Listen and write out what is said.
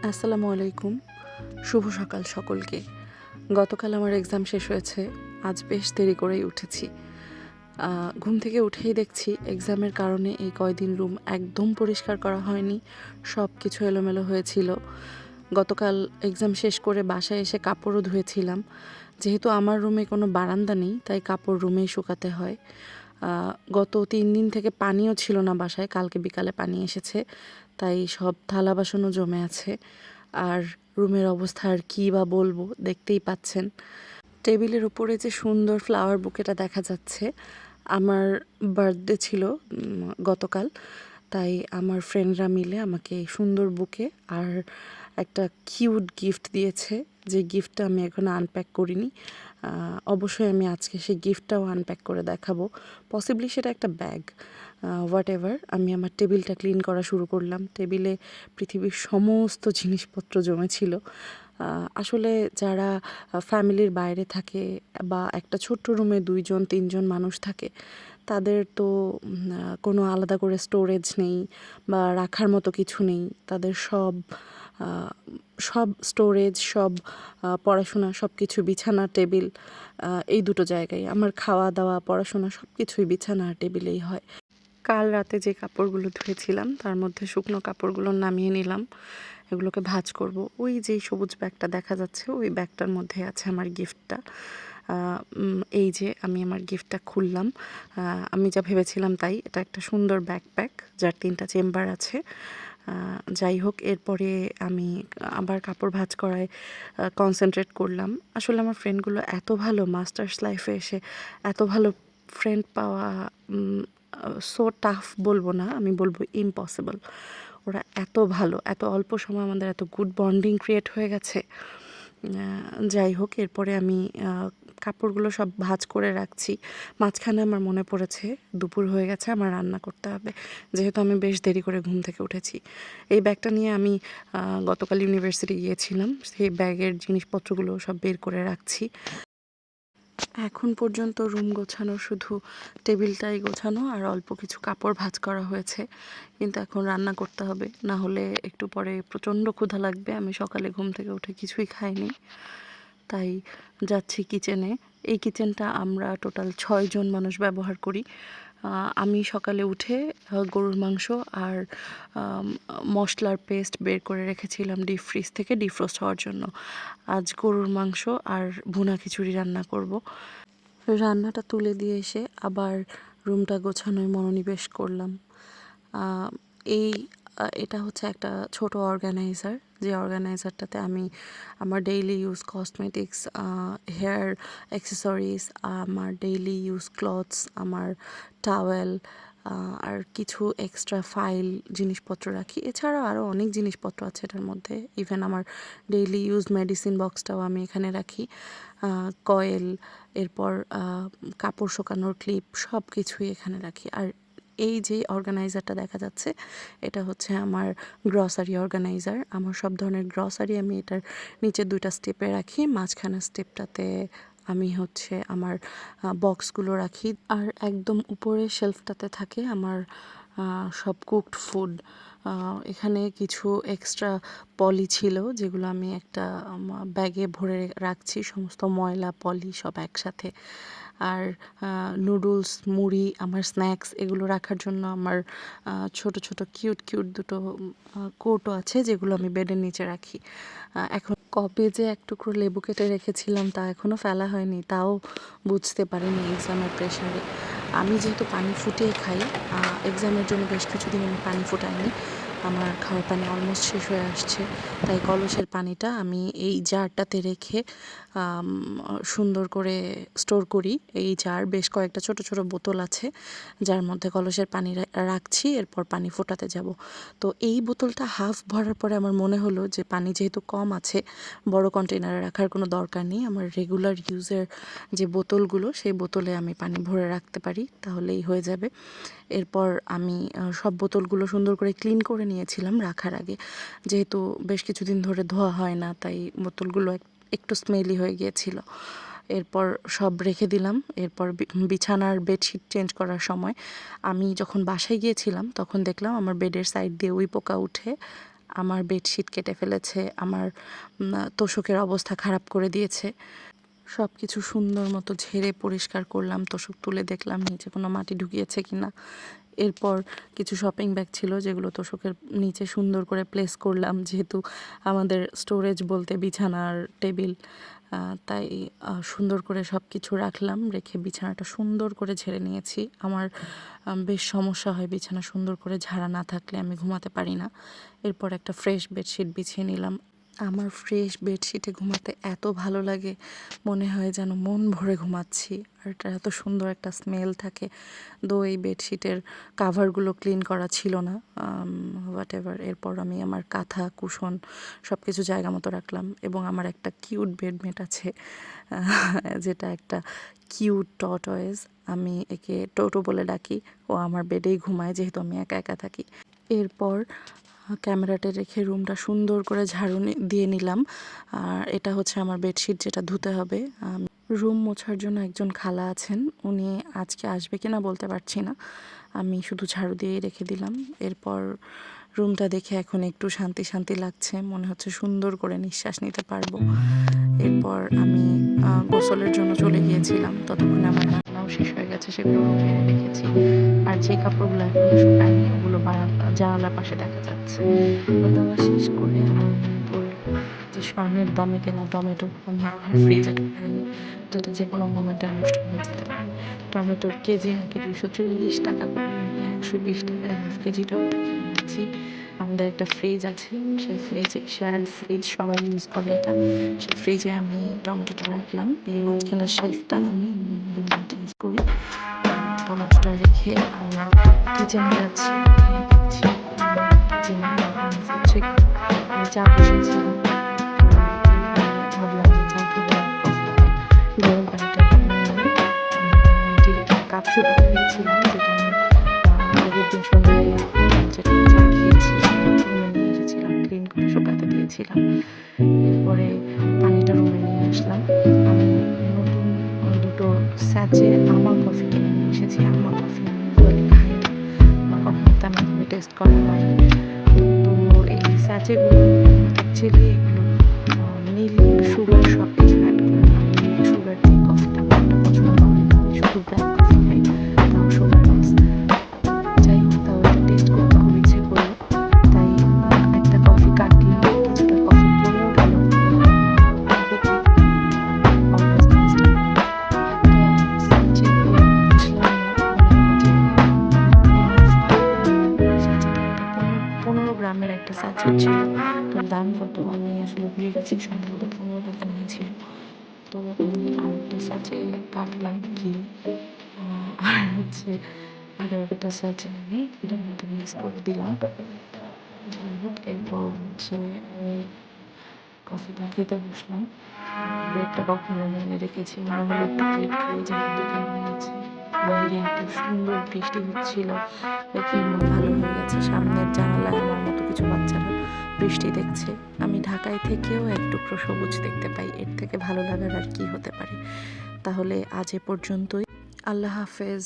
আসসালামু আলাইকুম। শুভ সকাল সকলকে। গতকাল আমার এক্সাম শেষ হয়েছে। আজ বেশ দেরি করেই উঠেছি। ঘুম থেকে উঠেই দেখছি এক্সামের কারণে এই কয়দিন রুম একদম পরিষ্কার করা হয়নি। সব কিছু এলোমেলো হয়েছিল। গতকাল এক্সাম শেষ করে বাসায় এসে কাপড়ও ধুয়েছিলাম। যেহেতু আমার রুমে কোনো বারান্দা নেই, তাই কাপড় রুমেই শুকাতে হয়। গত ৩ দিন থেকে পানিও ছিল না বাসায়। কালকে বিকালে পানি এসেছে। তাই সব থালা বাসনও জমে আছে। আর রুমের অবস্থা আর কী বা বলবো, দেখতেই পাচ্ছেন। টেবিলের উপরে যে সুন্দর ফ্লাওয়ার বুকেটা দেখা যাচ্ছে, আমার বার্থডে ছিল গতকাল। তাই আমার ফ্রেন্ডরা মিলে আমাকে এই সুন্দর বুকে আর একটা কিউট গিফট দিয়েছে, যে গিফটটা আমি এখনও আনপ্যাক করিনি। অবশ্যই আমি আজকে সেই গিফটটাও আনপ্যাক করে দেখাবো। পসিবলি সেটা একটা ব্যাগ, হোয়াট এভার। আমি আমার টেবিলটা ক্লিন করা শুরু করলাম। টেবিলে পৃথিবীর সমস্ত জিনিসপত্র জমেছিল। আসলে যারা ফ্যামিলির বাইরে থাকে বা একটা ছোট্ট রুমে 2-3 জন মানুষ থাকে, তাদের তো কোনো আলাদা করে স্টোরেজ নেই বা রাখার মতো কিছু নেই। তাদের সব সব স্টোরেজ, সব পড়াশোনা, সব কিছু বিছানা, টেবিল, এই দুটো জায়গায়। আমার খাওয়া দাওয়া, পড়াশোনা সব কিছুই বিছানা আর টেবিলেই হয়। কাল রাতে যে কাপড়গুলো ধুয়েছিলাম তার মধ্যে শুকনো কাপড়গুলো নামিয়ে নিলাম। এগুলোকে ভাঁজ করব। ওই যে সবুজ ব্যাগটা দেখা যাচ্ছে, ওই ব্যাগটার মধ্যে আছে আমার গিফটটা। এই যে আমি আমার গিফটটা খুললাম। আমি যা ভেবেছিলাম তাই। এটা একটা সুন্দর ব্যাকপ্যাক যার 3টা চেম্বার আছে। যাই হোক, এরপরে আমি আবার কাপড় ভাঁজ করায় কনসেন্ট্রেট করলাম। আসলে আমার ফ্রেন্ডগুলো এত ভালো, মাস্টার্স লাইফে এসে এত ভালো ফ্রেন্ড পাওয়া সো টাফ বলবো না, আমি বলবো ইম্পসিবল। ওরা এত ভালো, এত অল্প সময় আমাদের এত গুড বন্ডিং ক্রিয়েট হয়ে গেছে। যাই হোক, এরপরে আমি কাপড়গুলো সব ভাঁজ করে রাখছি। মাঝখানে আমার মনে পড়েছে দুপুর হয়ে গেছে, আমার রান্না করতে হবে, যেহেতু আমি বেশ দেরি করে ঘুম থেকে উঠেছি। এই ব্যাগটা নিয়ে আমি গতকাল ইউনিভার্সিটি গিয়েছিলাম। সেই ব্যাগের জিনিসপত্রগুলো সব বের করে রাখছি। এখন পর্যন্ত রুম গোছানো শুধু টেবিলটাই গোছানো আর অল্প কিছু কাপড় ভাঁজ করা হয়েছে। কিন্তু এখন রান্না করতে হবে, না হলে একটু পরে প্রচণ্ড ক্ষুধা লাগবে। আমি সকালে ঘুম থেকে উঠে কিছুই খাইনি, তাই যাচ্ছি কিচেনে। এই কিচেনটা আমরা টোটাল 6 জন মানুষ ব্যবহার করি। আমি সকালে উঠে গরুর মাংস আর মশলার পেস্ট বের করে রেখেছিলাম ডিপ ফ্রিজ থেকে ডিফ্রোস্ট হওয়ার জন্য। আজ গরুর মাংস আর ভুনা খিচুড়ি রান্না করব। রান্নাটা তুলে দিয়ে এসে আবার রুমটা গোছানোয় মনোনিবেশ করলাম। এই এটা হচ্ছে একটা ছোট অর্গানাইজার, যে অর্গানাইজারটাতে আমি আমার daily use cosmetics, hair accessories, আমার ডেইলি ইউজ ক্লথস, আমার টাওয়েল আর কিছু এক্সট্রা ফাইল জিনিসপত্র রাখি। এছাড়াও আরও অনেক জিনিসপত্র আছে এটার মধ্যে। ইভেন আমার ডেইলি ইউজ মেডিসিন বক্সটাও আমি এখানে রাখি। কয়েল, এরপর কাপড় শুকানোর ক্লিপ, সব কিছুই এখানে রাখি। আর এই যে অর্গানাইজারটা দেখা যাচ্ছে, এটা হচ্ছে আমার গ্রসারি অর্গানাইজার। আমার সব ধরনের গ্রসারি আমি এটার নিচে 2টা স্টেপে রাখি। মাঝখানের স্টেপটাতে আমি হচ্ছে আমার বক্সগুলো রাখি। আর একদম উপরের শেলফটাতে থাকে আমার সব কুকড ফুড। এখানে কিছু এক্সট্রা পলি ছিল, যেগুলো আমি একটা ব্যাগে ভরে রাখছি, সমস্ত ময়লা পলি সব একসাথে। আর নুডলস, মুড়ি, আমার স্ন্যাক্স, এগুলো রাখার জন্য আমার ছোট ছোট কিউট কিউট দুটো কৌটো আছে, যেগুলো আমি বেডের নিচে রাখি। এখন কবে যে এক টুকরো লেবু কেটে রেখেছিলাম তা এখনও ফেলা হয়নি, তাও বুঝতে পারিনি এক্সামের প্রেশারে। আমি যেহেতু পানি ফুটিয়ে খাই, এক্সামের জন্য বেশ কিছুদিন আমি পানি ফুটাইনি। আমার খাওয়ার পানি অলমোস্ট শেষ হয়ে আসছে, তাই কলসের পানিটা আমি এই জারটাতে রেখে সুন্দর করে স্টোর করি। এই জার বেশ কয়েকটা ছোট ছোট বোতল আছে, যার মধ্যে কলসের পানি রাখছি, এরপর পানি ফোটাতে যাব। তো এই বোতলটা হাফ ভরার পরে আমার মনে হলো যে পানি যেহেতু কম আছে, বড় কন্টেনারে রাখার কোনো দরকার নেই। আমার রেগুলার ইউজের যে বোতলগুলো, সেই বোতলে আমি পানি ভরে রাখতে পারি, তাহলেই হয়ে যাবে। এরপর আমি সব বোতলগুলো সুন্দর করে ক্লিন করে নিয়েছিলাম রাখার আগে। যেহেতু বেশ কিছুদিন ধরে ধোয়া হয় না, তাই বোতলগুলো একটু স্মেলি হয়ে গিয়েছিল। এরপর সব রেখে দিলাম। এরপর বিছানার বেডশিট চেঞ্জ করার সময় আমি যখন বাসায় গিয়েছিলাম, তখন দেখলাম আমার বেডের সাইড দিয়ে উই পোকা উঠে আমার বেডশিট কেটে ফেলেছে, আমার তোশকের অবস্থা খারাপ করে দিয়েছে। সব কিছু সুন্দর মতো ঝেড়ে পরিষ্কার করলাম, তোশক তুলে দেখলাম নিচে কোনো মাটি ঢুকিয়েছে কিনা। এরপর কিছু শপিং ব্যাগ ছিল যেগুলো তোশকের নিচে সুন্দর করে প্লেস করলাম, যেহেতু আমাদের স্টোরেজ বলতে বিছানার টেবিল, তাই সুন্দর করে সব কিছু রাখলাম। রেখে বিছানাটা সুন্দর করে ঝেড়ে নিয়েছি। আমার বেশ সমস্যা হয় বিছানা সুন্দর করে ঝাড়া না থাকলে, আমি ঘুমাতে পারি না। এরপর একটা ফ্রেশ বেডশিট বিছিয়ে নিলাম। আমার ফ্রেশ বেডশিটে ঘুমাতে এত ভালো লাগে, মনে হয় যেন মন ভরে ঘুমাচ্ছি। আর এটা এত সুন্দর একটা স্মেল থাকে। দো এই বেডশিটের কাভারগুলো ক্লিন করা ছিল না, হোয়াট এভার। এরপর আমি আমার কাঁথা কুশন সব কিছু জায়গা মতো রাখলাম। এবং আমার একটা কিউট বেডমেট আছে, যেটা একটা কিউট টর্টয়েস, আমি একে টোটো বলে ডাকি। ও আমার বেডেই ঘুমায় যেহেতু আমি একা একা থাকি। এরপর ক্যামেরাটা রেখে রুমটা সুন্দর করে ঝাড়ু দিয়ে নিলাম। আর এটা হচ্ছে আমার বেডশিট যেটা ধুতে হবে। রুম মোছার জন্য একজন খালা আছেন, উনি আজকে আসবে কিনা বলতে পারছি না, আমি শুধু ঝাড়ু দিয়েই রেখে দিলাম। এরপর রুমটা দেখে এখন একটু শান্তি শান্তি লাগছে, মনে হচ্ছে সুন্দর করে নিঃশ্বাস নিতে পারবো। এরপর আমি গোসলের জন্য চলে গিয়েছিলাম, ততক্ষণে আমার রান্নাও শেষ হয়ে গেছে, সেগুলো রুমে রেখেছি। আর যে কাপড়গুলো এখন শুকায়নি ওগুলো জানালার পাশে দেখা যাচ্ছে। দেওয়া শেষ করে আমি যে স্বর্ণের দামে কেনা টমেটো আমি ফ্রিজে ঢুকাইনি, যেটা যে কোনো মোমেন্টে নষ্ট হয়ে যেতে পারে। টমেটোর কেজি নাকি 240 টাকা করে, 120 টাকা কেজিটাও দিচ্ছি। আমাদের একটা ফ্রিজ আছে, সেই ফ্রিজে শেয়ার ফ্রিজ সবাই ইউজ করে এটা। সেই ফ্রিজে আমি টমেটোটা রাখলাম, এই মাঝখানে শেলফটা আমি চেঞ্জ করি। টমেটোটা রেখে আমরা কিচেনে যাচ্ছি। আমি চা বসেছিলাম, ভাবলাম যে চা খাবো, গরম পানিটা ডিরেক্ট কাপ শুকাতে দিয়েছিলাম, যেটা আমি আগের দিন সন্ধ্যায় যেটা চা খেয়েছি রুমে নিয়ে এসেছিলাম, ক্লিন করে শুকাতে দিয়েছিলাম। এরপরে পানিটা রুমে নিয়ে আসলাম। আমি নতুন দুটো স্যাচে আমা কফি কিনে নিয়ে এসেছি। আমা কফি আমি ইউজুয়ালি খাই না, আমার কখনো তেমন টেস্ট করা হয়নি। তো এই স্যাচেগুলো অ্যাকচুয়ালি এগুলো নীল সুগার সব কিছু অ্যাড করে। আমি নীল সুগার দিয়ে কফিটা খুব একটা পছন্দ করি না, আমি শুধু ব্ল্যাক কফি খাই, তাও সুগার লেস। যাই হোক, তাও এটা টেস্ট করতে খুব ইচ্ছে করলো, তাই একটা কফি কাটলাম, কিছুটা কফি পড়েও গেল। গ্রামের একটা স্যাচেট ছিল, তো দাম কত আমি আসলে ভুলে গেছি, সম্ভবত 15 টাকা নিয়েছিল। তো আমি আরেকটা স্যাচে কাটলাম কি, আর হচ্ছে আরও একটা স্যাচে আমি এটার মধ্যে মিক্স করে দিলাম। যাই হোক, এরপর হচ্ছে আমি কফিটা খেতে বসলাম। ব্রেডটা কখনো এনে রেখেছি, মনে হলো একটু ব্রেড খাই, যাই দোকান নিয়েছি। বাইরে এত সুন্দর বৃষ্টি হচ্ছিল, দেখে মন ভালো হয়ে গেছে। সামনের জানালায় আমার মতো কিছু বাচ্চারা বৃষ্টি দেখছে। আমি ঢাকায় থেকেও এক টুকরো সবুজ দেখতে পাই, এর থেকে ভালো লাগার আর কি হতে পারে। তাহলে আজ এ পর্যন্তই। আল্লাহ হাফেজ।